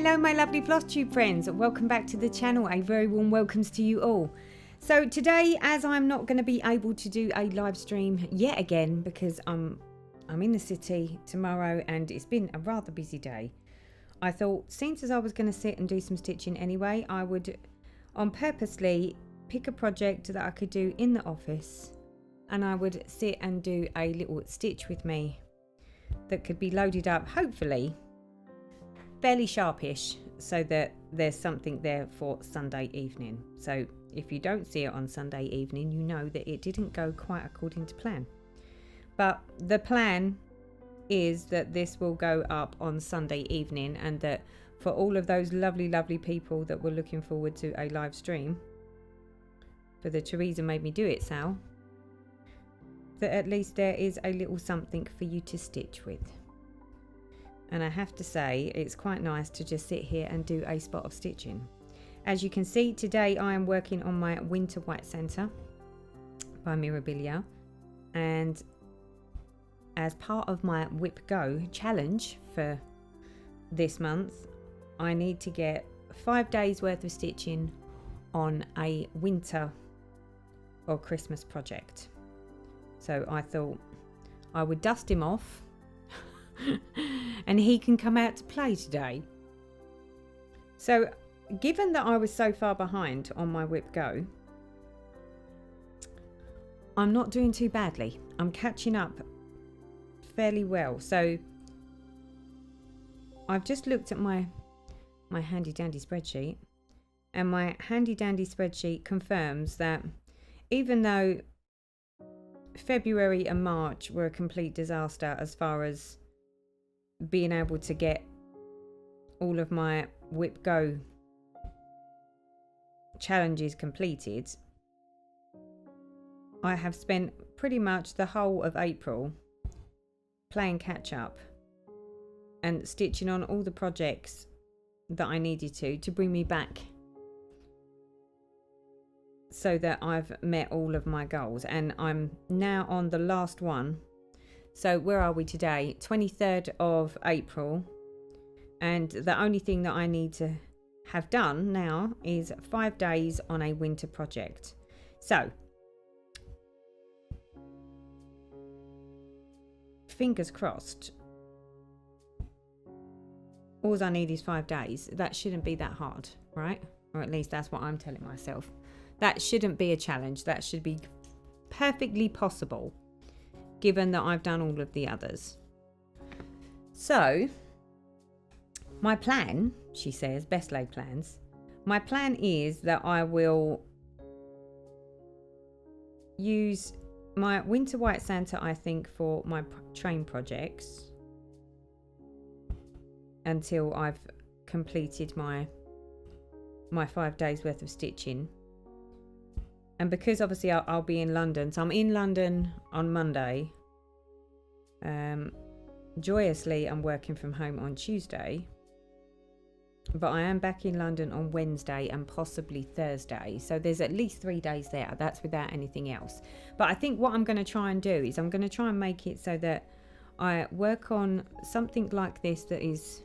Hello my lovely floss tube friends, welcome back to the channel. A very warm welcomes to you all. So today, as I'm not going to be able to do a live stream yet again because I'm in the city tomorrow and it's been a rather busy day, I thought since as I was going to sit and do some stitching anyway, I would purposely pick a project that I could do in the office and I would sit and do a little stitch with me that could be loaded up, hopefully fairly sharpish, so that there's something there for Sunday evening. So if you don't see it on Sunday evening, you know that it didn't go quite according to plan. But the plan is that this will go up on Sunday evening, and that for all of those lovely people that were looking forward to a live stream for the Teresa Made Me Do It sale, that at least there is a little something for you to stitch with. And I have to say, it's quite nice to just sit here and do a spot of stitching. As you can see, today I am working on my Winter White Santa by Mirabilia, and as part of my Whip Go challenge for this month, I need to get 5 days worth of stitching on a winter or Christmas project. So I thought I would dust him off and he can come out to play today. So given that I was so far behind on my Whip Go, I'm not doing too badly. I'm catching up fairly well. So I've just looked at my handy dandy spreadsheet, and my handy dandy spreadsheet confirms that even though February and March were a complete disaster as far as being able to get all of my Whip Go challenges completed, I have spent pretty much the whole of April playing catch up and stitching on all the projects that I needed to bring me back so that I've met all of my goals. And I'm now on the last one. So where are we today? 23rd of April. And the only thing that I need to have done now is 5 days on a winter project. So fingers crossed. All I need is 5 days. That shouldn't be that hard, right? Or at least that's what I'm telling myself. That shouldn't be a challenge. That should be perfectly possible, given that I've done all of the others. So my plan, she says, best laid plans. My plan is that I will use my Winter White Santa, I think, for my train projects until I've completed my 5 days worth of stitching. And because obviously I'll be in London, so I'm in London on Monday. Joyously, I'm working from home on Tuesday. But I am back in London on Wednesday and possibly Thursday. So there's at least 3 days there. That's without anything else. But I think what I'm going to try and do is I'm going to try and make it so that I work on something like this that is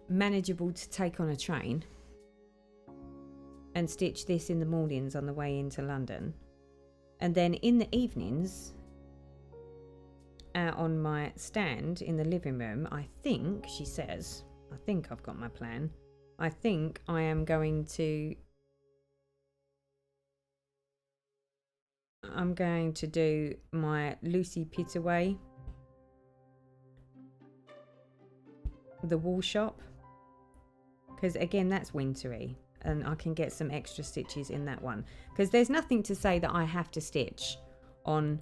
manageable to take on a train, and stitch this in the mornings on the way into London. And then in the evenings, out on my stand in the living room, I think, she says, I think I've got my plan. I think I am going to do my Lucy Pittaway, the wall shop, because again that's wintry, and I can get some extra stitches in that one, because there's nothing to say that I have to stitch on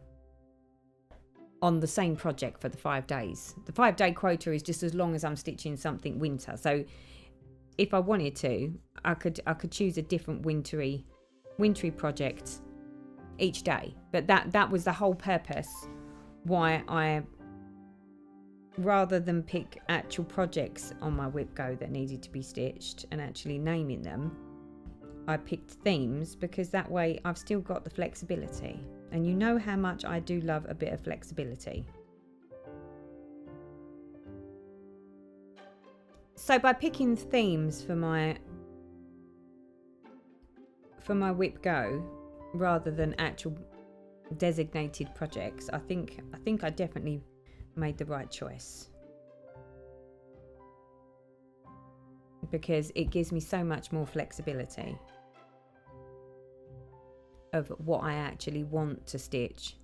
the same project for the 5 days. The 5 day quota is just as long as I'm stitching something winter. So if I wanted to, I could choose a different wintry project each day. But that was the whole purpose why I, rather than pick actual projects on my Whip Go that needed to be stitched and actually naming them, I picked themes, because that way I've still got the flexibility. And you know how much I do love a bit of flexibility. So by picking themes for my Whip Go rather than actual designated projects, I think I definitely made the right choice, because it gives me so much more flexibility of what I actually want to stitch,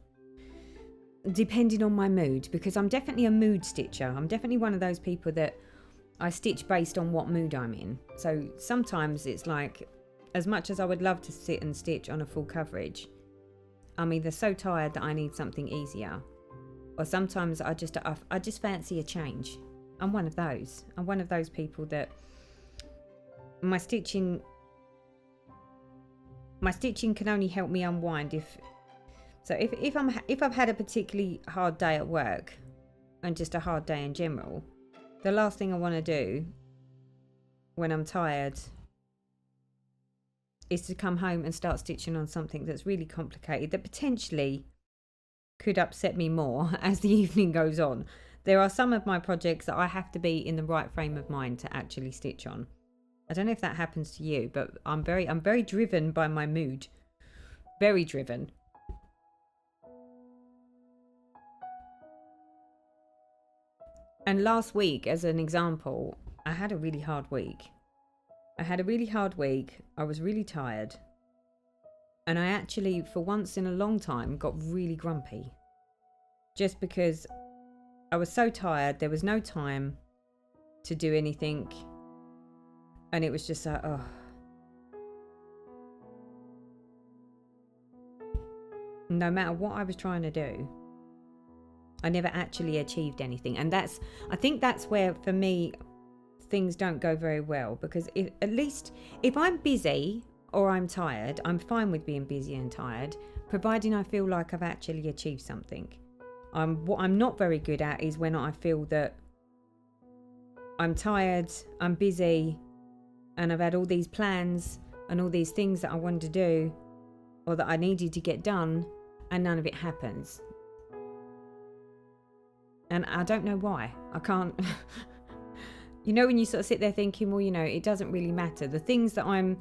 depending on my mood, because I'm definitely a mood stitcher. I'm definitely one of those people that I stitch based on what mood I'm in. So sometimes it's like, as much as I would love to sit and stitch on a full coverage, I'm either so tired that I need something easier, or sometimes I just fancy a change. I'm one of those. I'm one of those people that my stitching can only help me unwind if I've had a particularly hard day at work and just a hard day in general. The last thing I want to do when I'm tired is to come home and start stitching on something that's really complicated, that potentially could upset me more as the evening goes on. There are some of my projects that I have to be in the right frame of mind to actually stitch on. I don't know if that happens to you, but I'm very driven by my mood. Very driven. And last week, as an example, I had a really hard week. I was really tired. And I actually, for once in a long time, got really grumpy. Just because I was so tired, there was no time to do anything. And it was just like, oh. No matter what I was trying to do, I never actually achieved anything. And I think that's where, for me, things don't go very well. Because if I'm busy or I'm tired, I'm fine with being busy and tired, providing I feel like I've actually achieved something. What I'm not very good at is when I feel that I'm tired, I'm busy, and I've had all these plans and all these things that I wanted to do or that I needed to get done, and none of it happens. And I don't know why. I can't... You know, when you sort of sit there thinking, well, you know, it doesn't really matter. The things that I'm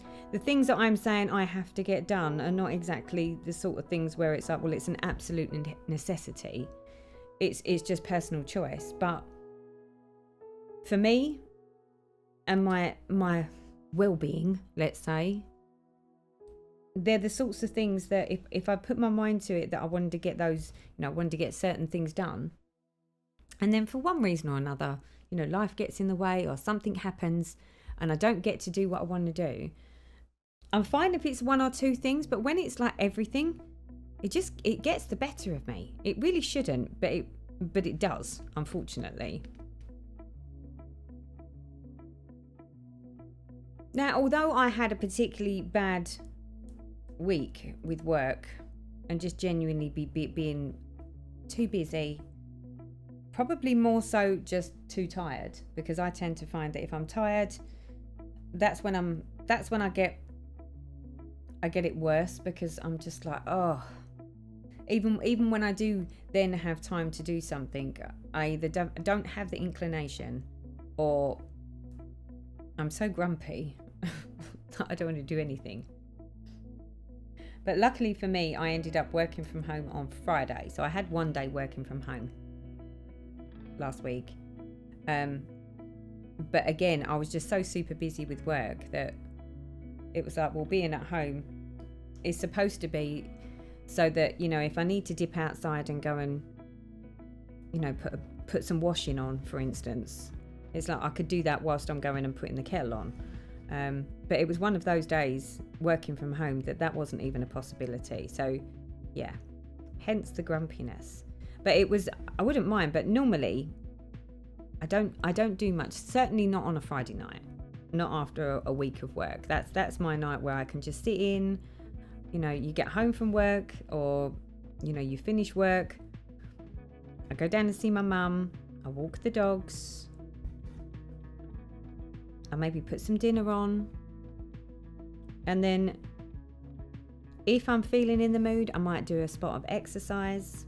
saying I have to get done are not exactly the sort of things where it's like, well, it's an absolute necessity. It's just personal choice. But for me and my well-being, let's say, they're the sorts of things that if I put my mind to it, that I wanted to get those, you know, I wanted to get certain things done. And then for one reason or another, you know, life gets in the way or something happens and I don't get to do what I want to do. I'm fine if it's one or two things, but when it's like everything, it gets the better of me. It really shouldn't, but it does, unfortunately. Now, although I had a particularly bad week with work and just genuinely being too busy, probably more so just too tired, because I tend to find that if I'm tired, that's when I get it worse, because I'm just like, oh, even when I do then have time to do something, I either don't have the inclination, or I'm so grumpy that I don't want to do anything. But luckily for me, I ended up working from home on Friday, so I had one day working from home last week. But again, I was just so super busy with work that it was like, well, being at home is supposed to be so that, you know, if I need to dip outside and go and, you know, put some washing on, for instance, it's like I could do that whilst I'm going and putting the kettle on. But it was one of those days working from home that wasn't even a possibility. So yeah, hence the grumpiness. But I wouldn't mind, but normally I don't do much, certainly not on a Friday night, not after a week of work. That's my night where I can just sit in, you know, you get home from work, or, you know, you finish work, I go down to see my mum, I walk the dogs, I maybe put some dinner on, and then if I'm feeling in the mood, I might do a spot of exercise.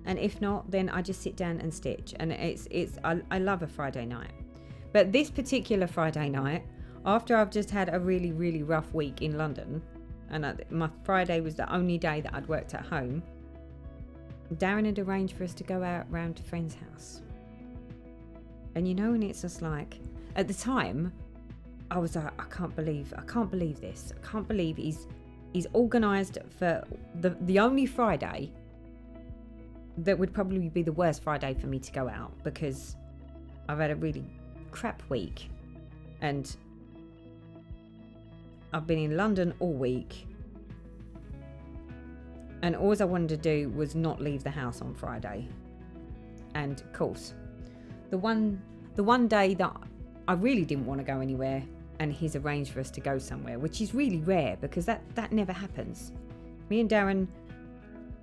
And if not, then I just sit down and stitch. And I love a Friday night. But this particular Friday night, after I've just had a really, really rough week in London, and my Friday was the only day that I'd worked at home, Darren had arranged for us to go out round to a friend's house. And and it's just like, at the time, I was like, I can't believe this. I can't believe he's organised for the only Friday that would probably be the worst Friday for me to go out, because I've had a really crap week and I've been in London all week, and all I wanted to do was not leave the house on Friday. And of course, the one day that I really didn't want to go anywhere, and he's arranged for us to go somewhere, which is really rare because that never happens. Me and Darren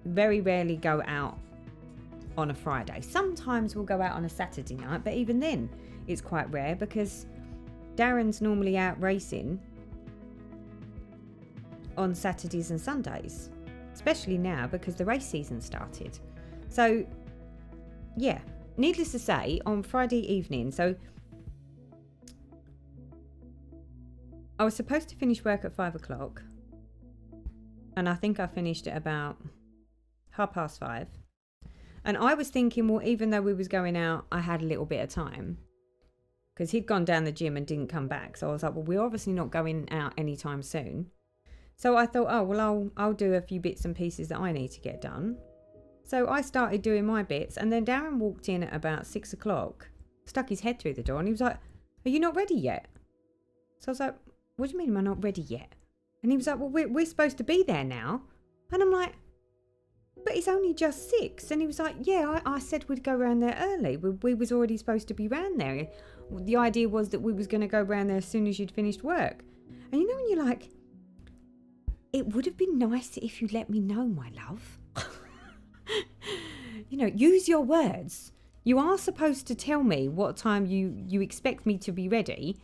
very rarely go out on a Friday. Sometimes we'll go out on a Saturday night, but even then it's quite rare because Darren's normally out racing on Saturdays and Sundays, especially now because the race season started. So yeah, needless to say, on Friday evening, so I was supposed to finish work at 5:00, and I think I finished at about 5:30. And I was thinking, well, even though we was going out, I had a little bit of time because he'd gone down the gym and didn't come back. So I was like, well, we're obviously not going out anytime soon. So I thought, oh, well, I'll do a few bits and pieces that I need to get done. So I started doing my bits, and then Darren walked in at about 6:00, stuck his head through the door, and he was like, are you not ready yet? So I was like, what do you mean am I not ready yet? And he was like, well, we're supposed to be there now. And I'm like, but it's only just 6. And he was like, yeah, I said we'd go round there early. We was already supposed to be round there. The idea was that we was going to go round there as soon as you'd finished work. And when you're like, it would have been nice if you let me know, my love. Use your words. You are supposed to tell me what time you expect me to be ready.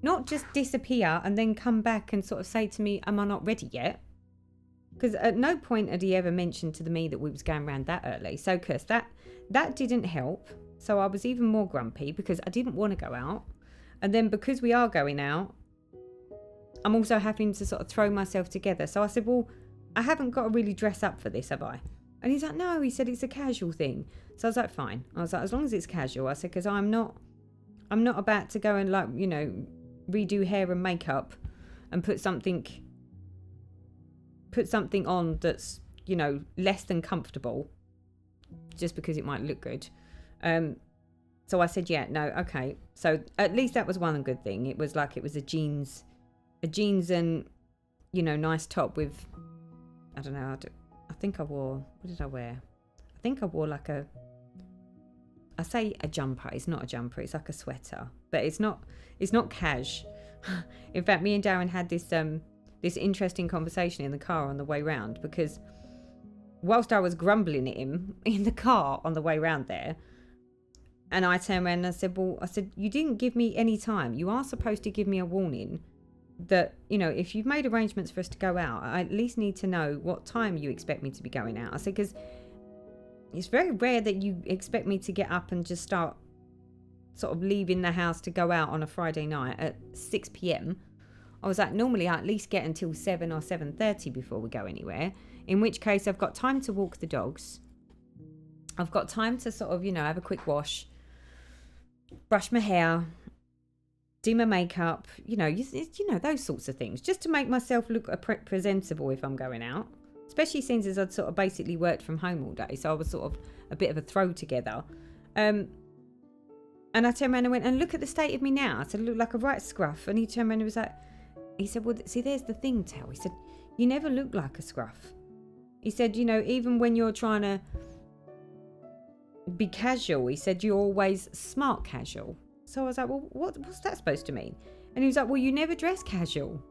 Not just disappear and then come back and sort of say to me, am I not ready yet? Because at no point had he ever mentioned to me that we was going around that early. So, Chris, that didn't help. So I was even more grumpy because I didn't want to go out. And then because we are going out, I'm also having to sort of throw myself together. So I said, well, I haven't got to really dress up for this, have I? And he's like, no, he said it's a casual thing. So I was like, fine. I was like, as long as it's casual. I said, because I'm not about to go and redo hair and makeup and put something on that's less than comfortable just because it might look good. So I said, yeah, no, okay. So at least that was one good thing. It was a jeans and nice top with, I don't know, I think I wore, what did I wear? I think I wore I say a jumper. It's not a jumper. It's like a sweater, but it's not cash. In fact, me and Darren had this interesting conversation in the car on the way round, because whilst I was grumbling at him in the car on the way round there, and I turned around and I said, you didn't give me any time. You are supposed to give me a warning that, if you've made arrangements for us to go out, I at least need to know what time you expect me to be going out. I said, because it's very rare that you expect me to get up and just start sort of leaving the house to go out on a Friday night at 6 p.m. I was like, normally I at least get until 7 or 7:30 before we go anywhere, in which case I've got time to walk the dogs. I've got time to sort of, have a quick wash, brush my hair, do my makeup, those sorts of things, just to make myself look presentable if I'm going out. Especially since I'd sort of basically worked from home all day, so I was sort of a bit of a throw together. And I turned around and went, and look at the state of me now. I said, I look like a right scruff. And he turned around and was like, he said, well, see, there's the thing, Tal. He said, you never look like a scruff. He said, even when you're trying to be casual, he said, you're always smart casual. So I was like, well, what's that supposed to mean? And he was like, well, you never dress casual.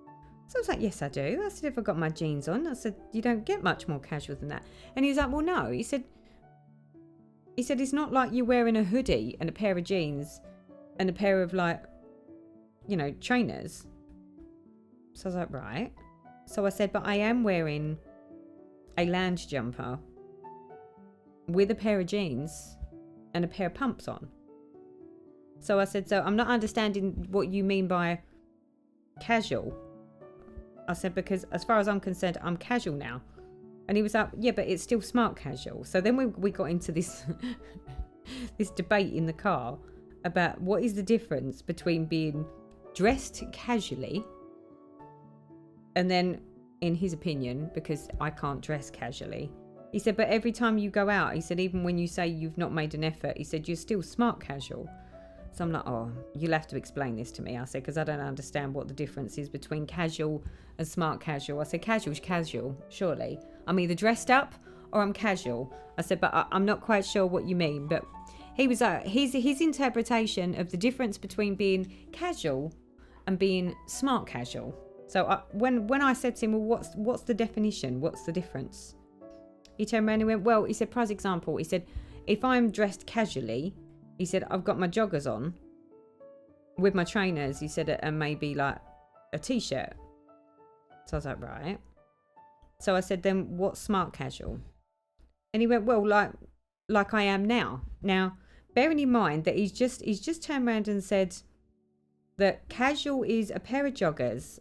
So I was like, yes, I do. I said, if I got my jeans on, I said, you don't get much more casual than that. And he was like, well, no. He said, it's not like you're wearing a hoodie and a pair of jeans and a pair of trainers. So I was like, right. So I said, but I am wearing a lounge jumper with a pair of jeans and a pair of pumps on. So I said, so I'm not understanding what you mean by casual. I said, because as far as I'm concerned, I'm casual now. And he was like, yeah, but it's still smart casual. So then we got into this this debate in the car about what is the difference between being dressed casually and then, in his opinion, because I can't dress casually, he said, but every time you go out, he said, even when you say you've not made an effort, he said, you're still smart casual. So I'm like, oh, you'll have to explain this to me. I said, because I don't understand what the difference is between casual and smart casual. I said, casual's casual, surely. I'm either dressed up or I'm casual. I said, but I'm not quite sure what you mean. But he was his interpretation of the difference between being casual and being smart casual. So when I said to him, well, what's the definition? What's the difference? He turned around and went, well, he said, for example, he said, if I'm dressed casually, he said, I've got my joggers on with my trainers, he said, and maybe like a t-shirt. So I was like, right. So I said, then what's smart casual? And he went, well, like I am now. Now, bearing in mind that he's just turned around and said that casual is a pair of joggers,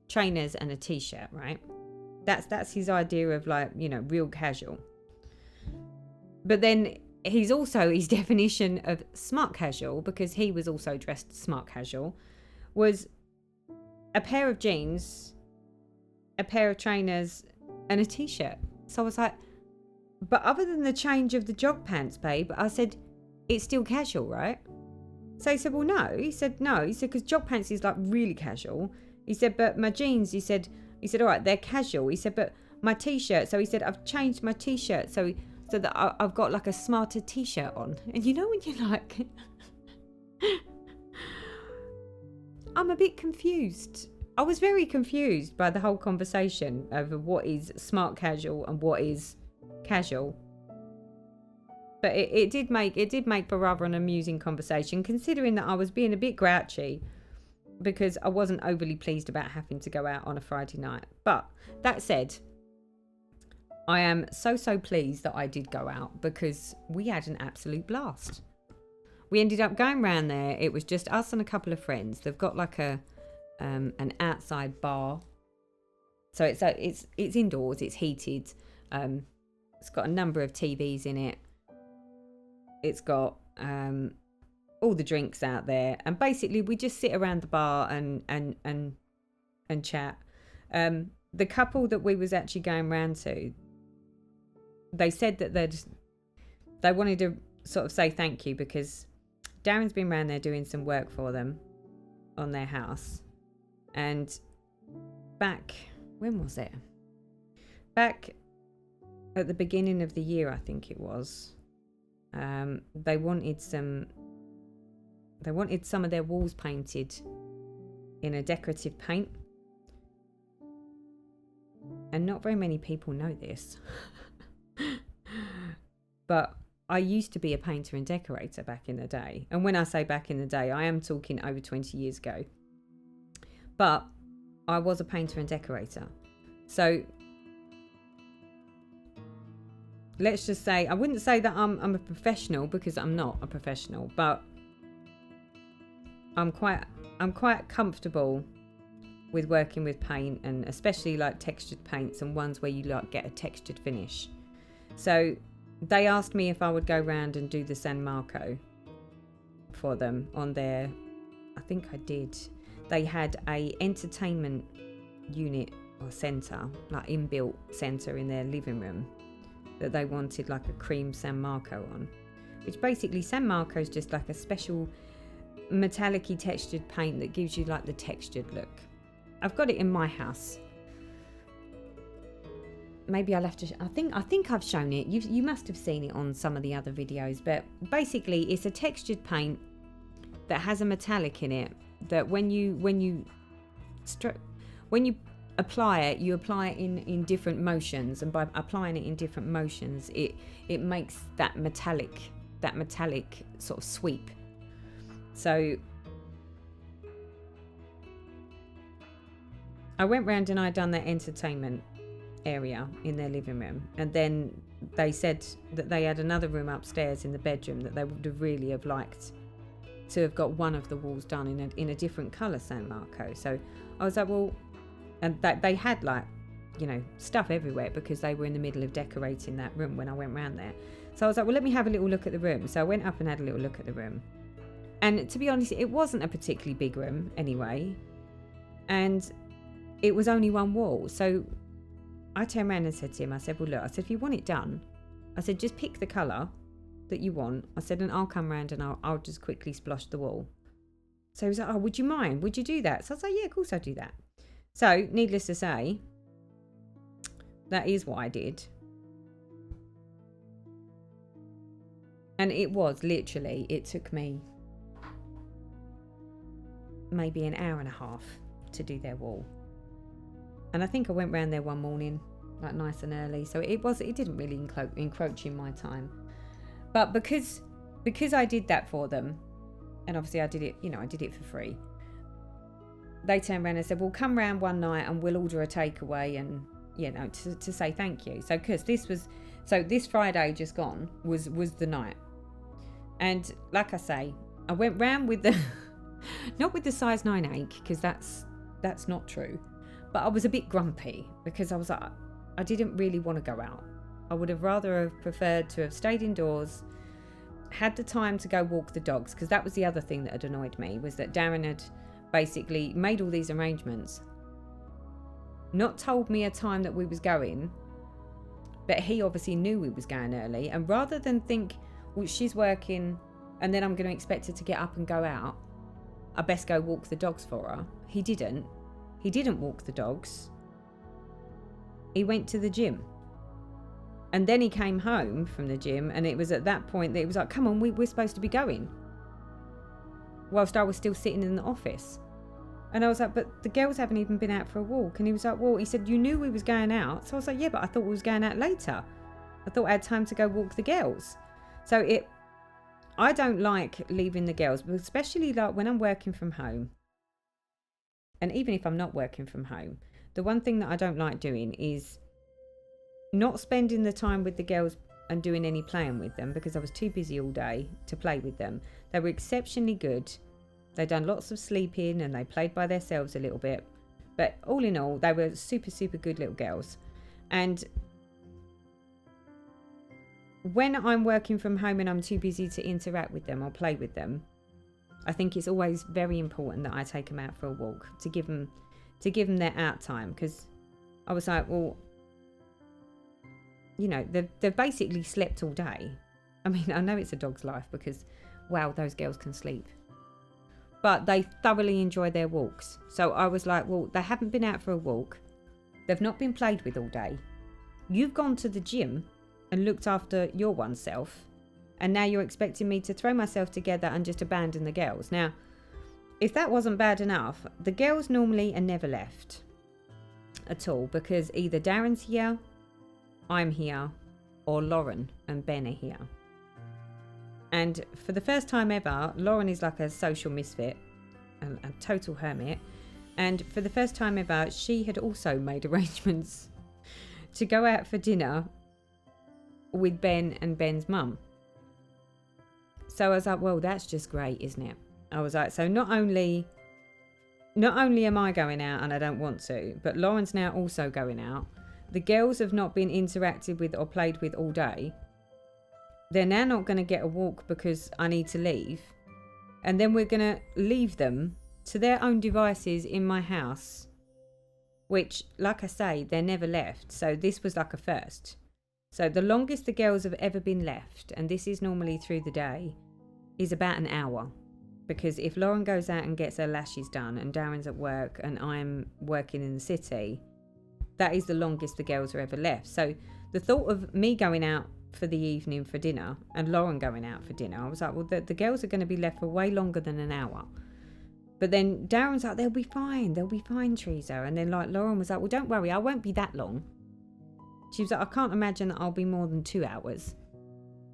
trainers, and a t-shirt, right? That's his idea of like, you know, real casual. But then he's also, his definition of smart casual, because he was also dressed smart casual, was a pair of jeans, a pair of trainers, and a t-shirt. So I was like, but other than the change of the jog pants, babe, I said, it's still casual, right? So he said, well, no. He said, no. He said, because jog pants is like really casual. He said, but my jeans, he said, all right, they're casual. He said, but my t-shirt. So he said, I've changed my t-shirt so that I've got like a smarter t-shirt on. And you know when you're like, I'm a bit confused. I was very confused by the whole conversation over what is smart casual and what is casual. But it did make for rather an amusing conversation, considering that I was being a bit grouchy because I wasn't overly pleased about having to go out on a Friday night. But that said, I am so pleased that I did go out, because we had an absolute blast. We ended up going round there. It was just us and a couple of friends. They've got like an outside bar, so it's indoors. It's heated. It's got a number of TVs in it. It's got all the drinks out there, and basically we just sit around the bar and chat. The couple that we was actually going round to, they said that they wanted to sort of say thank you, because Darren's been round there doing some work for them on their house. And back, when was it? Back at the beginning of the year, I think it was. They wanted some of their walls painted in a decorative paint. And not very many people know this. But I used to be a painter and decorator back in the day. And when I say back in the day, I am talking over 20 years ago. But I was a painter and decorator. So let's just say, I wouldn't say that I'm a professional, because I'm not a professional, but I'm quite comfortable with working with paint, and especially like textured paints and ones where you like get a textured finish. So they asked me if I would go round and do the San Marco for them on their, I think I did. They had a entertainment unit or centre, like inbuilt centre in their living room, that they wanted like a cream San Marco on, which basically San Marco is just like a special metallic-y textured paint that gives you like the textured look. I've got it in my house. Maybe I'll have to. I think I've shown it. You must have seen it on some of the other videos. But basically, it's a textured paint that has a metallic in it. That when you apply it, you apply it in different motions, and by applying it in different motions, it makes that metallic sort of sweep. So I went round and I'd done their entertainment area in their living room, and then they said that they had another room upstairs in the bedroom that they would have really have liked to have got one of the walls done in a different colour, San Marco. So I was like, well, and they had like, you know, stuff everywhere because they were in the middle of decorating that room when I went round there. So I was like, well, let me have a little look at the room. So I went up and had a little look at the room. And to be honest, it wasn't a particularly big room anyway. And it was only one wall. So I turned around and said to him, I said, well, look, I said, if you want it done, I said, just pick the colour that you want. I said, and I'll come round and I'll just quickly splosh the wall. So he was like, oh, would you mind? Would you do that? So I was like, yeah, of course I'll do that. So needless to say, that is what I did. And it was literally, it took me maybe an hour and a half to do their wall. And I think I went round there one morning, like nice and early. So it didn't really encroach in my time. But because I did that for them, and obviously I did it, you know, I did it for free. They turned around and said, well, come round one night and we'll order a takeaway and, you know, to say thank you. So because this Friday just gone was the night. And like I say, I went round with the, not with the size 9 ache, because that's not true. But I was a bit grumpy because I was like, I didn't really want to go out. I would have rather have preferred to have stayed indoors, had the time to go walk the dogs, because that was the other thing that had annoyed me, was that Darren had basically made all these arrangements, not told me a time that we was going, but he obviously knew we was going early, and rather than think, well, she's working and then I'm going to expect her to get up and go out, I best go walk the dogs for her. He didn't walk the dogs. He went to the gym. And then he came home from the gym, and it was at that point that it was like, come on, we're supposed to be going. Whilst I was still sitting in the office. And I was like, but the girls haven't even been out for a walk. And he was like, well, he said, you knew we was going out. So I was like, yeah, but I thought we was going out later. I thought I had time to go walk the girls. So I don't like leaving the girls, but especially like when I'm working from home. And even if I'm not working from home, the one thing that I don't like doing is not spending the time with the girls and doing any playing with them, because I was too busy all day to play with them. They were exceptionally good. They'd done lots of sleeping and they played by themselves a little bit. But all in all, they were super, super good little girls. And when I'm working from home and I'm too busy to interact with them or play with them, I think it's always very important that I take them out for a walk to give them their out time. Because I was like, well, you know, they've basically slept all day. I mean, I know it's a dog's life because, wow, those girls can sleep. But they thoroughly enjoy their walks. So I was like, well, they haven't been out for a walk. They've not been played with all day. You've gone to the gym and looked after your oneself. And now you're expecting me to throw myself together and just abandon the girls. Now, if that wasn't bad enough, the girls normally are never left at all, because either Darren's here, I'm here, or Lauren and Ben are here. And for the first time ever, Lauren is like a social misfit, a total hermit. And for the first time ever, she had also made arrangements to go out for dinner with Ben and Ben's mum. So I was like, well, that's just great, isn't it? I was like, so not only am I going out and I don't want to, but Lauren's now also going out. The girls have not been interacted with or played with all day. They're now not going to get a walk because I need to leave. And then we're going to leave them to their own devices in my house, which, like I say, they're never left. So this was like a first. So the longest the girls have ever been left, and this is normally through the day, is about an hour. Because if Lauren goes out and gets her lashes done and Darren's at work and I'm working in the city, that is the longest the girls are ever left. So the thought of me going out for the evening for dinner and Lauren going out for dinner, I was like, well, the girls are going to be left for way longer than an hour. But then Darren's like, they'll be fine, Teresa. And then like Lauren was like, well, don't worry, I won't be that long. She was like, I can't imagine that I'll be more than 2 hours.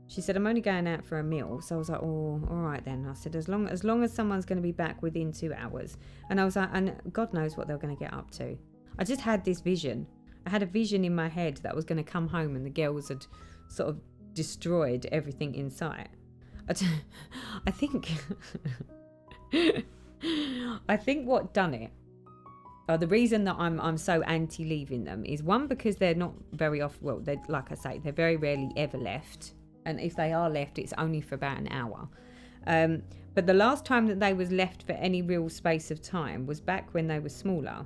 She said, I'm only going out for a meal. So I was like, oh, all right then. I said, as long as someone's going to be back within 2 hours. And I was like, and God knows what they're going to get up to. I just had this vision. I had a vision in my head that I was going to come home and the girls had sort of destroyed everything in sight. I think I think what done it, or the reason that I'm so anti leaving them, is one, because they're not very often, well, they're, like I say, they're very rarely ever left, and if they are left, it's only for about an hour. But the last time that they was left for any real space of time was back when they were smaller,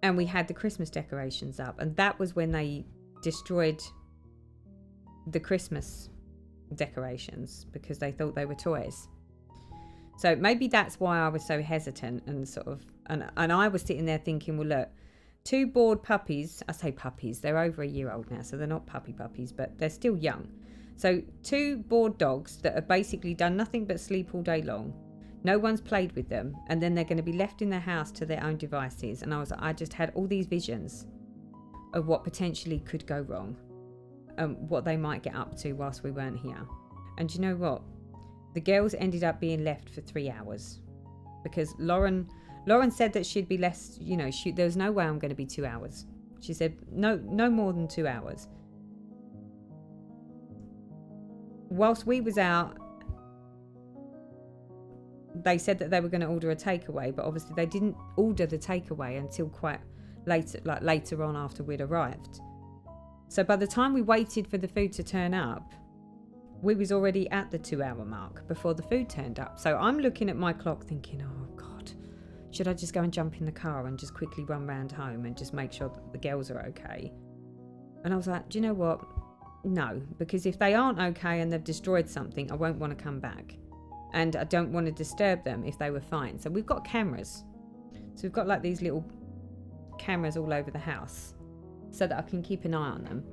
and we had the Christmas decorations up, and that was when they destroyed the Christmas decorations because they thought they were toys. So maybe that's why I was so hesitant and sort of, and I was sitting there thinking, well, look, 2 bored puppies, I say puppies, they're over a year old now, so they're not puppies, but they're still young. So 2 bored dogs that have basically done nothing but sleep all day long. No one's played with them, and then they're going to be left in their house to their own devices. And I just had all these visions of what potentially could go wrong, what they might get up to whilst we weren't here. And you know what? The girls ended up being left for 3 hours because Lauren said that she'd be less, there was no way I'm going to be 2 hours. She said no more than 2 hours. Whilst we was out, they said that they were going to order a takeaway, but obviously they didn't order the takeaway until quite later on after we'd arrived. So by the time we waited for the food to turn up, we was already at the 2 hour mark before the food turned up. So I'm looking at my clock thinking, oh God, should I just go and jump in the car and just quickly run round home and just make sure that the girls are okay? And I was like, do you know what? No, because if they aren't okay and they've destroyed something, I won't want to come back. And I don't want to disturb them if they were fine. So we've got cameras. So we've got like these little cameras all over the house so that I can keep an eye on them.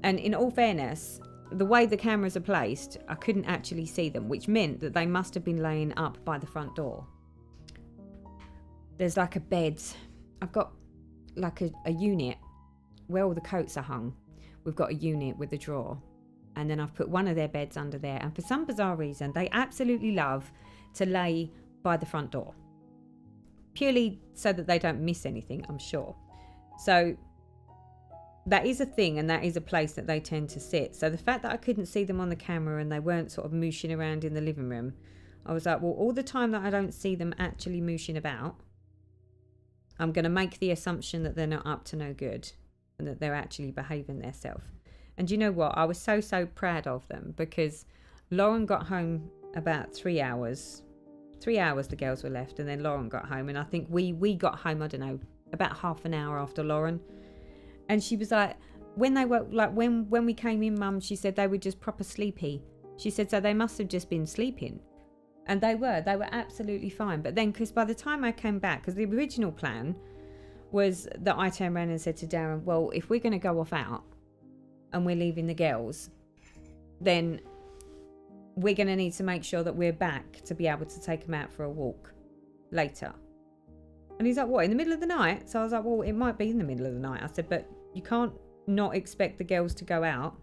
And in all fairness, the way the cameras are placed, I couldn't actually see them, which meant that they must have been laying up by the front door. There's like a bed. I've got like a unit where all the coats are hung. We've got a unit with a drawer. And then I've put one of their beds under there. And for some bizarre reason, they absolutely love to lay by the front door. Purely so that they don't miss anything, I'm sure. So that is a thing, and that is a place that they tend to sit. So the fact that I couldn't see them on the camera and they weren't sort of mooshing around in the living room, I was like, well, all the time that I don't see them actually mooshing about, I'm going to make the assumption that they're not up to no good and that they're actually behaving themselves. And you know what? I was so proud of them because Lauren got home about 3 hours. 3 hours the girls were left, and then Lauren got home. And I think we got home, I don't know, about half an hour after Lauren. And she was like, when they were like, when we came in, Mum, she said they were just proper sleepy. She said, so they must have just been sleeping. And they were absolutely fine. But then, because by the time I came back, because the original plan was that I turned around and said to Darren, well, if we're going to go off out and we're leaving the girls, then we're going to need to make sure that we're back to be able to take them out for a walk later. And he's like, what, in the middle of the night? So I was like, well, it might be in the middle of the night. I said, but you can't not expect the girls to go out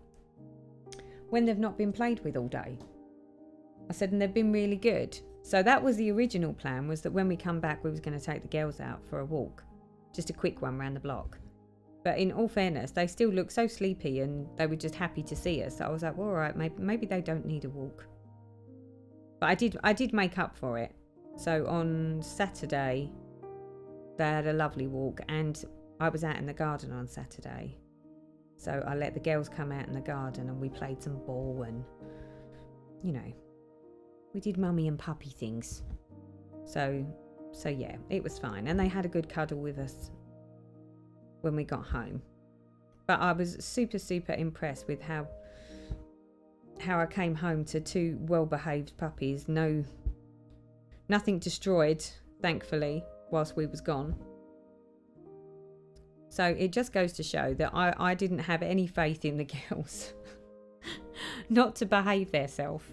when they've not been played with all day. I said, and they've been really good. So that was the original plan, was that when we come back, we was going to take the girls out for a walk. Just a quick one around the block. But in all fairness, they still looked so sleepy and they were just happy to see us. So I was like, well, all right, maybe they don't need a walk. But I did make up for it. So on Saturday, they had a lovely walk, and I was out in the garden on Saturday. So I let the girls come out in the garden and we played some ball and, we did mummy and puppy things. So yeah, it was fine. And they had a good cuddle with us when we got home. But I was super impressed with how I came home to 2 well-behaved puppies. Nothing destroyed, thankfully, whilst we was gone. So it just goes to show that I didn't have any faith in the girls not to behave themselves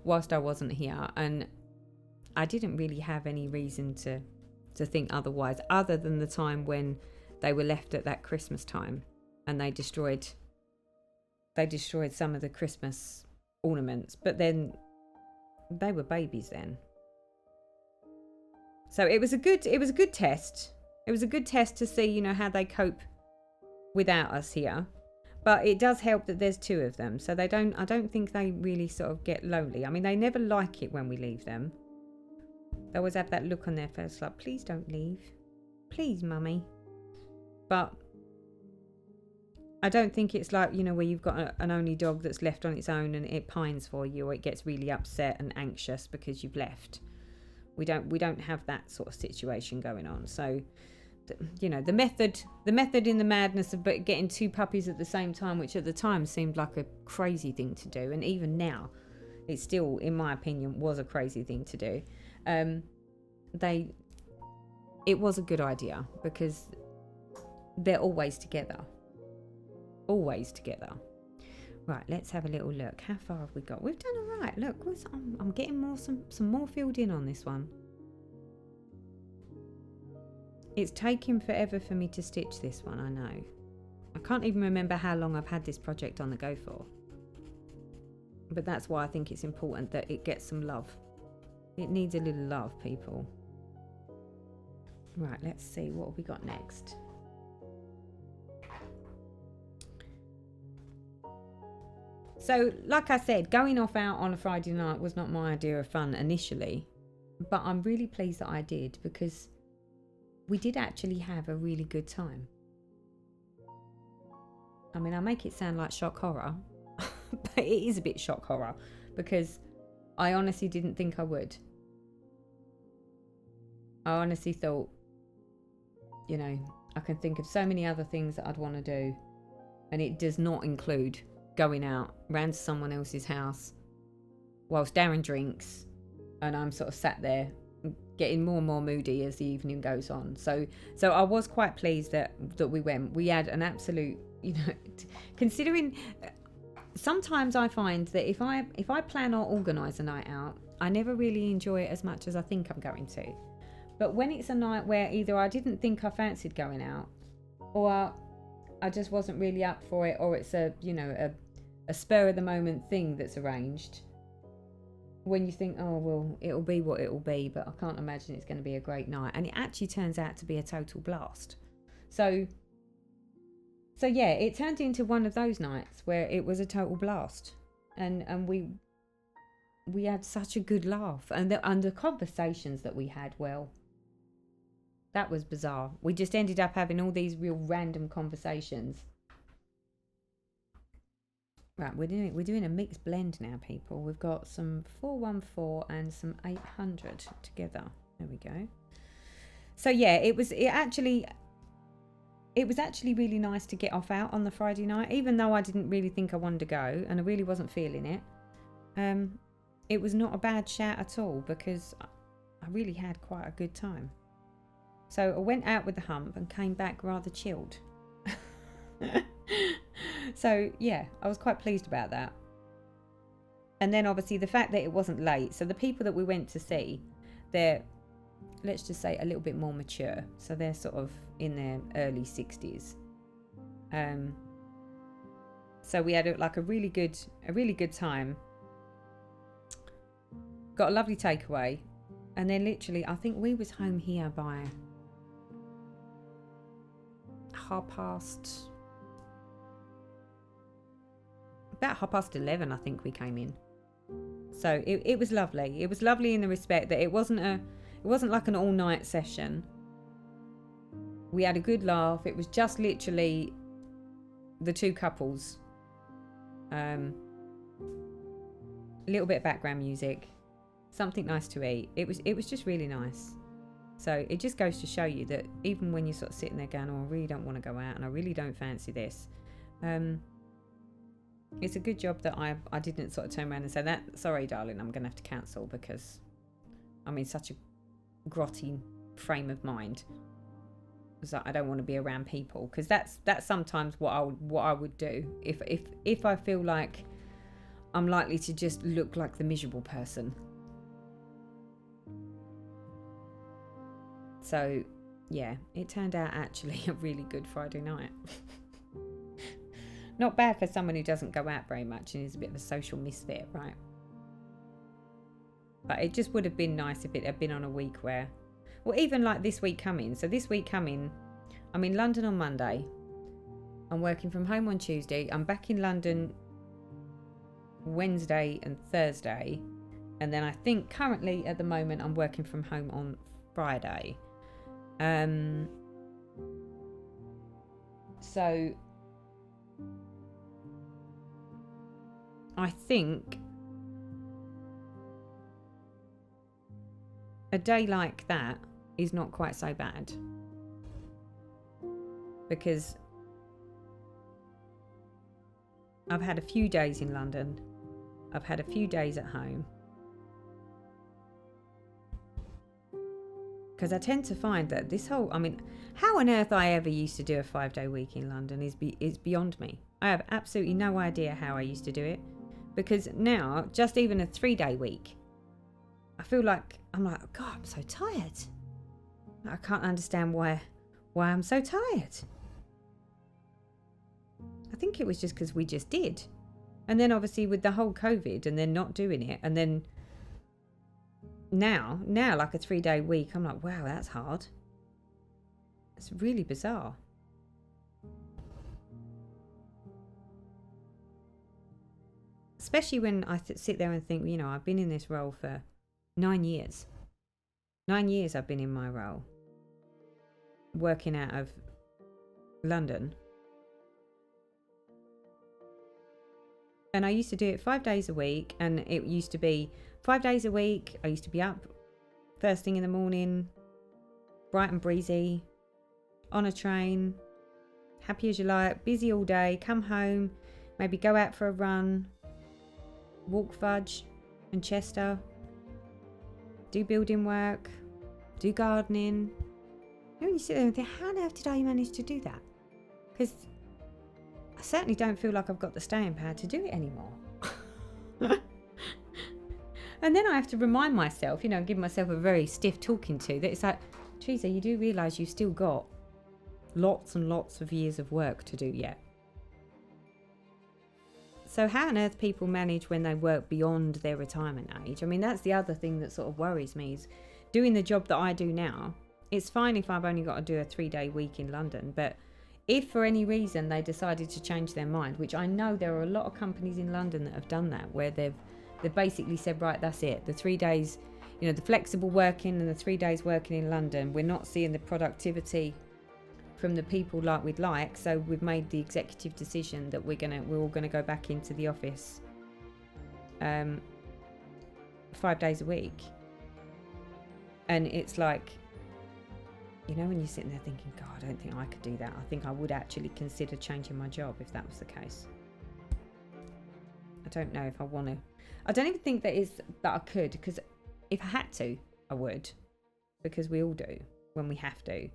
whilst I wasn't here. And I didn't really have any reason to think otherwise, other than the time when they were left at that Christmas time and they destroyed some of the Christmas ornaments. But then they were babies then. So it was a good test. It was a good test to see, how they cope without us here. But it does help that there's two of them, so I don't think they really sort of get lonely. I mean, they never like it when we leave them. They always have that look on their face like, please don't leave. Please, mummy. But I don't think it's like, you know, where you've got an only dog that's left on its own and it pines for you, or it gets really upset and anxious because you've left. We don't have that sort of situation going on. So, you know, the method in the madness of getting two puppies at the same time, which at the time seemed like a crazy thing to do, and even now, it still, in my opinion, was a crazy thing to do. It was a good idea because they're always together. Always together. Right, let's have a little look. How far have we got? We've done all right. Look, I'm getting some more filled in on this one. It's taking forever for me to stitch this one, I know. I can't even remember how long I've had this project on the go for. But that's why I think it's important that it gets some love. It needs a little love, people. Right, let's see. What have we got next? So, like I said, going off out on a Friday night was not my idea of fun initially. But I'm really pleased that I did, because we did actually have a really good time. I mean, I make it sound like shock horror, but it is a bit shock horror, because I honestly didn't think I would. I honestly thought, you know, I can think of so many other things that I'd want to do, and it does not include going out round to someone else's house whilst Darren drinks and I'm sort of sat there getting more and more moody as the evening goes on. So I was quite pleased that we went. We had an absolute, you know, considering sometimes I find that if I plan or organise a night out, I never really enjoy it as much as I think I'm going to. But when it's a night where either I didn't think I fancied going out, or I just wasn't really up for it, or it's a spur of the moment thing that's arranged, when you think, oh, well, it'll be what it'll be, but I can't imagine it's going to be a great night. And it actually turns out to be a total blast. So yeah, it turned into one of those nights where it was a total blast. And we had such a good laugh. And the conversations that we had, well, that was bizarre. We just ended up having all these real random conversations. Right, we're doing a mixed blend now, people. We've got some 414 and some 800 together. There we go. So yeah, it was actually really nice to get off out on the Friday night, even though I didn't really think I wanted to go and I really wasn't feeling it. It was not a bad shout at all, because I really had quite a good time. So I went out with the hump and came back rather chilled. So yeah, I was quite pleased about that. And then obviously the fact that it wasn't late, so the people that we went to see, they're, let's just say, a little bit more mature, so they're sort of in their early 60s. So we had a really good time, got a lovely takeaway, and then literally I think we was home here by 11:30, I think we came in. So it was lovely. It was lovely in the respect that it wasn't like an all-night session. We had a good laugh. It was just literally the two couples. A little bit of background music, something nice to eat. It was just really nice. So it just goes to show you that even when you're sort of sitting there going, oh, I really don't want to go out and I really don't fancy this, it's a good job that I didn't sort of turn around and say, that, sorry darling, I'm going to have to cancel, because I'm in such a grotty frame of mind. So I don't want to be around people, because that's sometimes what I would do if I feel like I'm likely to just look like the miserable person. So yeah, it turned out actually a really good Friday night. Not bad for someone who doesn't go out very much and is a bit of a social misfit, right? But it just would have been nice if it had been on a week where, well, even like this week coming. So this week coming, I'm in London on Monday. I'm working from home on Tuesday. I'm back in London Wednesday and Thursday. And then I think currently at the moment I'm working from home on Friday. So I think a day like that is not quite so bad, because I've had a few days in London, I've had a few days at home, because I tend to find that this whole, how on earth I ever used to do a 5-day week in London is beyond me. I have absolutely no idea how I used to do it, because now just even a 3-day week, I feel like I'm like, oh God, I'm so tired. I can't understand why I'm so tired. I think it was just because we just did. And then obviously with the whole COVID and then not doing it, and then now like a 3-day week, I'm like, wow, that's hard. It's really bizarre. Especially when I sit there and think, you know, I've been in this role for 9 years. 9 years I've been in my role, working out of London. And I used to do it 5 days a week, and it used to be 5 days a week. I used to be up first thing in the morning, bright and breezy, on a train, happy as you like, busy all day, come home, maybe go out for a run, walk Fudge and Chester, do building work, do gardening. You know, when you sit there and think, how on earth did I manage to do that? Because I certainly don't feel like I've got the staying power to do it anymore. And then I have to remind myself, you know, give myself a very stiff talking to, that it's like, Teresa, you do realise you've still got lots and lots of years of work to do yet. So how on earth people manage when they work beyond their retirement age? I mean, that's the other thing that sort of worries me, is doing the job that I do now. It's fine if I've only got to do a 3-day week in London, but if for any reason they decided to change their mind, which I know there are a lot of companies in London that have done that, where they've basically said, right, that's it. The 3 days, you know, the flexible working and the 3 days working in London, we're not seeing the productivity from the people like we'd like, so we've made the executive decision that we're all gonna go back into the office 5 days a week. And it's like, you know, when you're sitting there thinking, God, I don't think I could do that. I think I would actually consider changing my job if that was the case. I don't know if I want to. I don't even think that I could, because if I had to, I would, because we all do when we have to.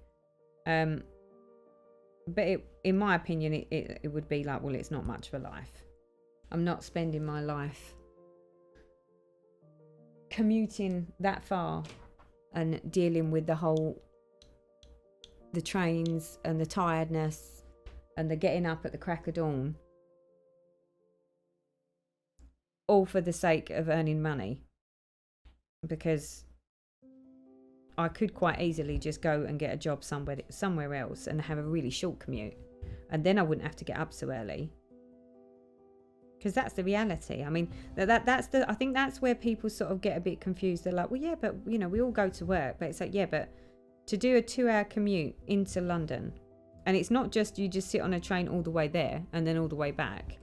But in my opinion, it would be like, well, it's not much of a life. I'm not spending my life commuting that far and dealing with the trains and the tiredness and the getting up at the crack of dawn, all for the sake of earning money. Because I could quite easily just go and get a job somewhere else and have a really short commute, and then I wouldn't have to get up so early. Because that's the reality. I mean, I think that's where people sort of get a bit confused. They're like, well, yeah, but you know, we all go to work. But it's like, yeah, but to do a 2-hour commute into London, and it's not just you just sit on a train all the way there and then all the way back.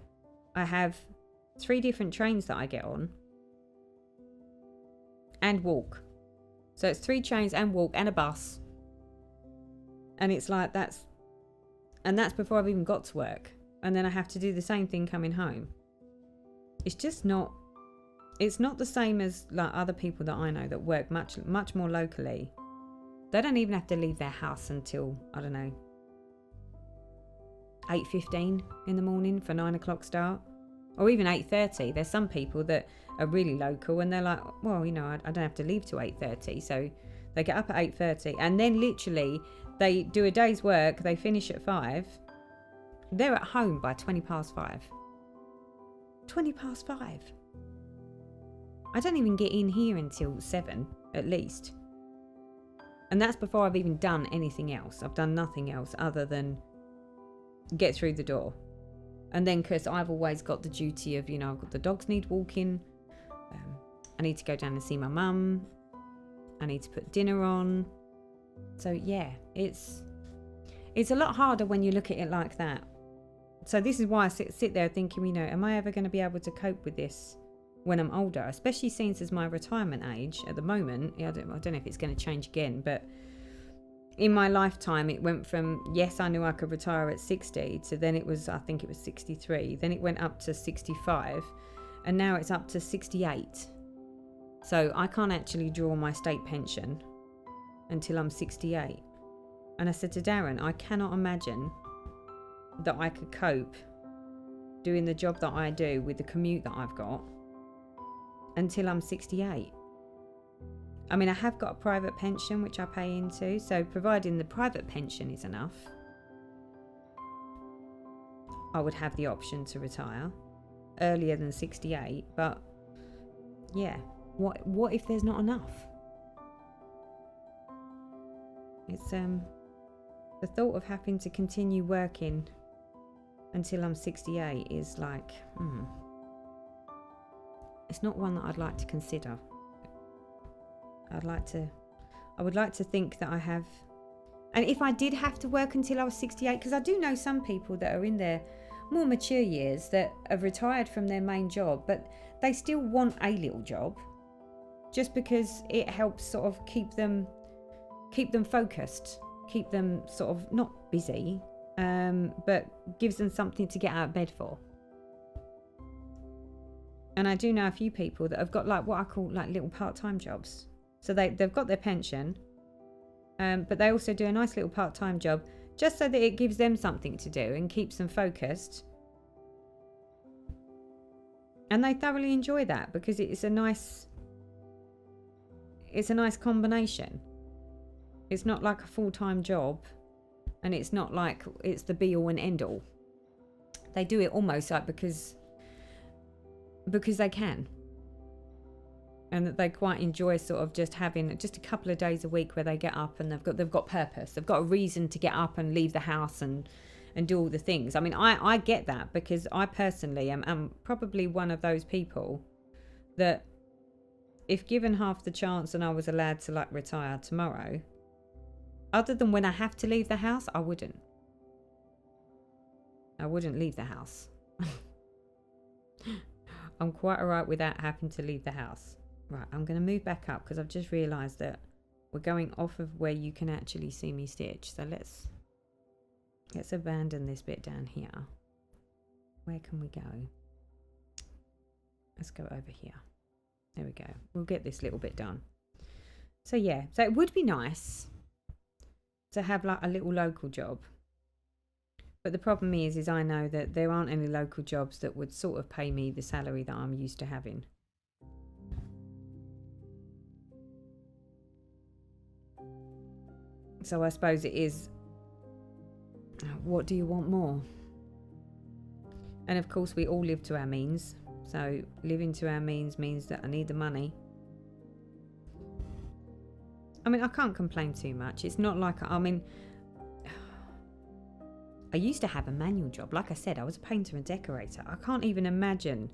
I have 3 different trains that I get on and walk. So it's 3 trains and walk and a bus. And it's like that's before I've even got to work. And then I have to do the same thing coming home. It's just not, it's not the same as like other people that I know that work much, much more locally. They don't even have to leave their house until, I don't know, 8:15 in the morning for 9 o'clock start. Or even 8:30. There's some people that are really local and they're like, well, you know, I don't have to leave till 8:30. So they get up at 8:30 and then literally they do a day's work, they finish at 5. They're at home by 20 past 5. 20 past 5. I don't even get in here until 7 at least. And that's before I've even done anything else. I've done nothing else other than get through the door. And then because I've always got the duty of, I've got the dogs need walking, I need to go down and see my mum, I need to put dinner on. So yeah, it's a lot harder when you look at it like that. So this is why I sit there thinking, am I ever going to be able to cope with this when I'm older, especially since as my retirement age at the moment, I don't know if it's going to change again, but in my lifetime it went from, yes, I knew I could retire at 60 to then I think it was 63, then it went up to 65, and now it's up to 68. So I can't actually draw my state pension until I'm 68. And I said to Darren, I cannot imagine that I could cope doing the job that I do with the commute that I've got until I'm 68. I mean, I have got a private pension which I pay into, so providing the private pension is enough, I would have the option to retire earlier than 68. But yeah, what if there's not enough? It's the thought of having to continue working until I'm 68 is like, it's not one that I'd like to consider. I would like to think that I have, and if I did have to work until I was 68, because I do know some people that are in their more mature years that have retired from their main job, but they still want a little job just because it helps sort of keep them focused, keep them sort of not busy, but gives them something to get out of bed for. And I do know a few people that have got like what I call like little part-time jobs. So they've got their pension, but they also do a nice little part-time job just so that it gives them something to do and keeps them focused. And they thoroughly enjoy that because it's a nice combination. It's not like a full-time job, and it's not like it's the be-all and end-all. They do it almost like because they can. And that they quite enjoy sort of just having just a couple of days a week where they get up and they've got purpose. They've got a reason to get up and leave the house and do all the things. I mean, I get that because I personally am probably one of those people that if given half the chance and I was allowed to like retire tomorrow, other than when I have to leave the house, I wouldn't leave the house. I'm quite alright without having to leave the house. Right, I'm going to move back up because I've just realised that we're going off of where you can actually see me stitch. So let's abandon this bit down here. Where can we go? Let's go over here. There we go. We'll get this little bit done. So yeah, so it would be nice to have like a little local job. But the problem is I know that there aren't any local jobs that would sort of pay me the salary that I'm used to having. So I suppose it is, what do you want more? And of course we all live to our means. So living to our means that I need the money. I mean, I can't complain too much. It's not like, I used to have a manual job. Like I said, I was a painter and decorator. I can't even imagine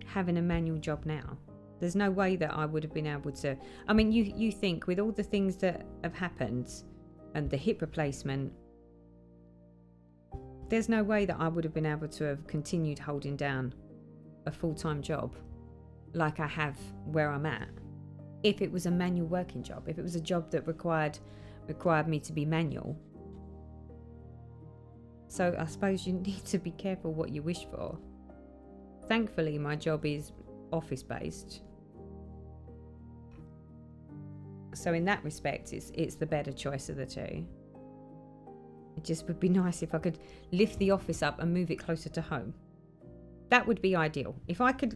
having a manual job now. There's no way that I would have been able to. I mean, you think with all the things that have happened and the hip replacement, there's no way that I would have been able to have continued holding down a full-time job like I have where I'm at. If it was a manual working job, if it was a job that required me to be manual. So I suppose you need to be careful what you wish for. Thankfully, my job is office-based. So in that respect, it's the better choice of the two. It just would be nice if I could lift the office up and move it closer to home. That would be ideal. If I could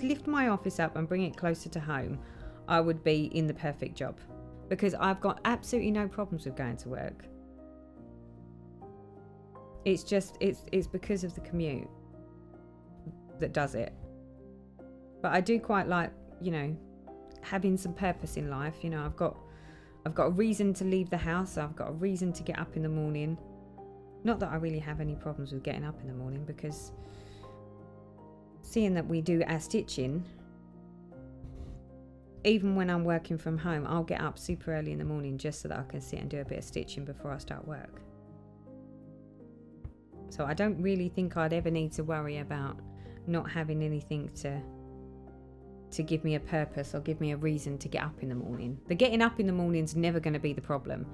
lift my office up and bring it closer to home, I would be in the perfect job. Because I've got absolutely no problems with going to work. It's just, it's because of the commute that does it. But I do quite like, having some purpose in life. I've got a reason to leave the house. I've got a reason to get up in the morning. Not that I really have any problems with getting up in the morning, because seeing that we do our stitching, even when I'm working from home, I'll get up super early in the morning just so that I can sit and do a bit of stitching before I start work. So I don't really think I'd ever need to worry about not having anything to give me a purpose or give me a reason to get up in the morning. The getting up in the morning is never going to be the problem.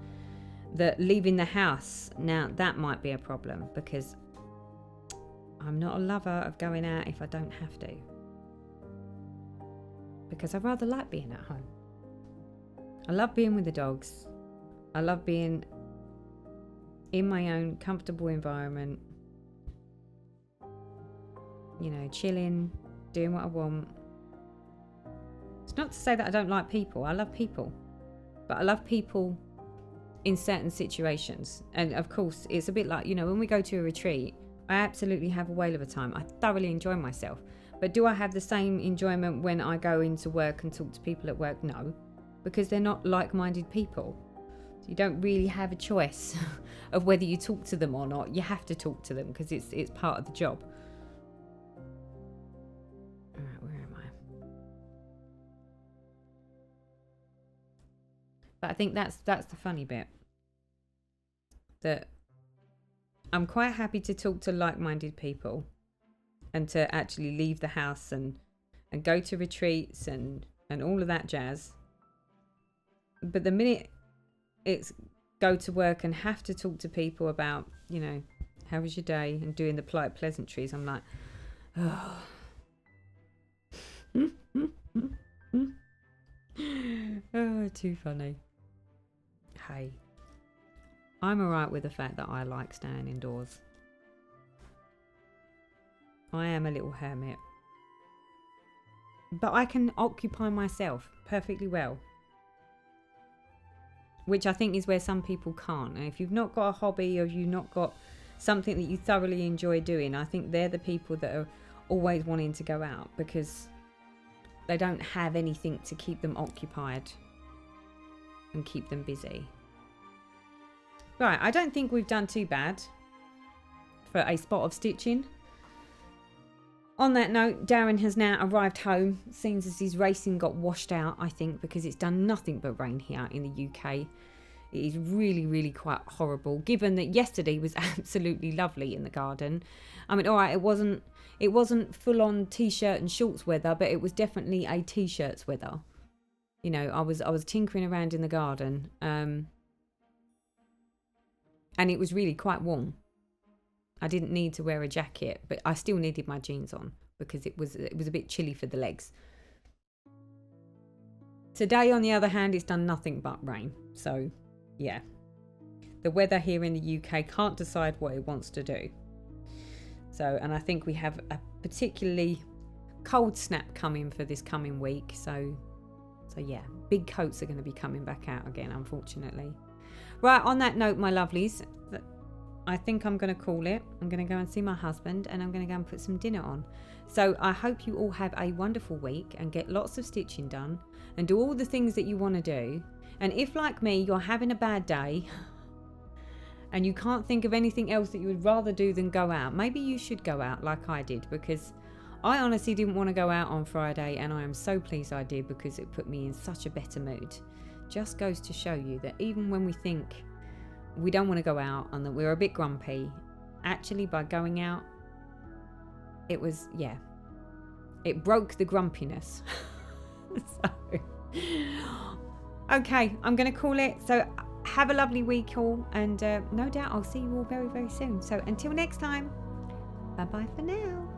The leaving the house, now that might be a problem, because I'm not a lover of going out if I don't have to. Because I rather like being at home. I love being with the dogs. I love being in my own comfortable environment. You know, chilling, doing what I want. It's not to say that I don't like people. I love people. But I love people in certain situations. And of course, it's a bit like, you know, when we go to a retreat, I absolutely have a whale of a time. I thoroughly enjoy myself. But do I have the same enjoyment when I go into work and talk to people at work? No, because they're not like-minded people. So you don't really have a choice of whether you talk to them or not. You have to talk to them because it's part of the job. All right, where am I? But I think that's the funny bit. That I'm quite happy to talk to like-minded people and to actually leave the house and go to retreats and all of that jazz. But the minute it's go to work and have to talk to people about, you know, how was your day, and doing the polite pleasantries, I'm like, oh. Oh, too funny. Hey, I'm alright with the fact that I like staying indoors. I am a little hermit. But I can occupy myself perfectly well. Which I think is where some people can't. And if you've not got a hobby, or you've not got something that you thoroughly enjoy doing, I think they're the people that are always wanting to go out, because they don't have anything to keep them occupied and keep them busy. Right, I don't think we've done too bad for a spot of stitching. On that note, Darren has now arrived home. Seems as his racing got washed out, I think, because it's done nothing but rain here in the UK. It is really, really quite horrible, given that yesterday was absolutely lovely in the garden. I mean, all right, it wasn't full-on t-shirt and shorts weather, but it was definitely a t-shirts weather. You know, I was tinkering around in the garden, and it was really quite warm. I didn't need to wear a jacket, but I still needed my jeans on because it was a bit chilly for the legs. Today, on the other hand, it's done nothing but rain. So, yeah. The weather here in the UK can't decide what it wants to do. So, and I think we have a particularly cold snap coming for this coming week. So yeah, big coats are going to be coming back out again, unfortunately. Right, on that note, my lovelies, I think I'm going to call it. I'm going to go and see my husband, and I'm going to go and put some dinner on. So I hope you all have a wonderful week and get lots of stitching done and do all the things that you want to do. And if, like me, you're having a bad day and you can't think of anything else that you would rather do than go out, maybe you should go out like I did, because I honestly didn't want to go out on Friday, and I am so pleased I did, because it put me in such a better mood. Just goes to show you that even when we think we don't want to go out and that we're a bit grumpy, actually by going out, it was, yeah, it broke the grumpiness. So, okay, I'm going to call it. So have a lovely week all, and no doubt I'll see you all very, very soon. So until next time, bye bye for now.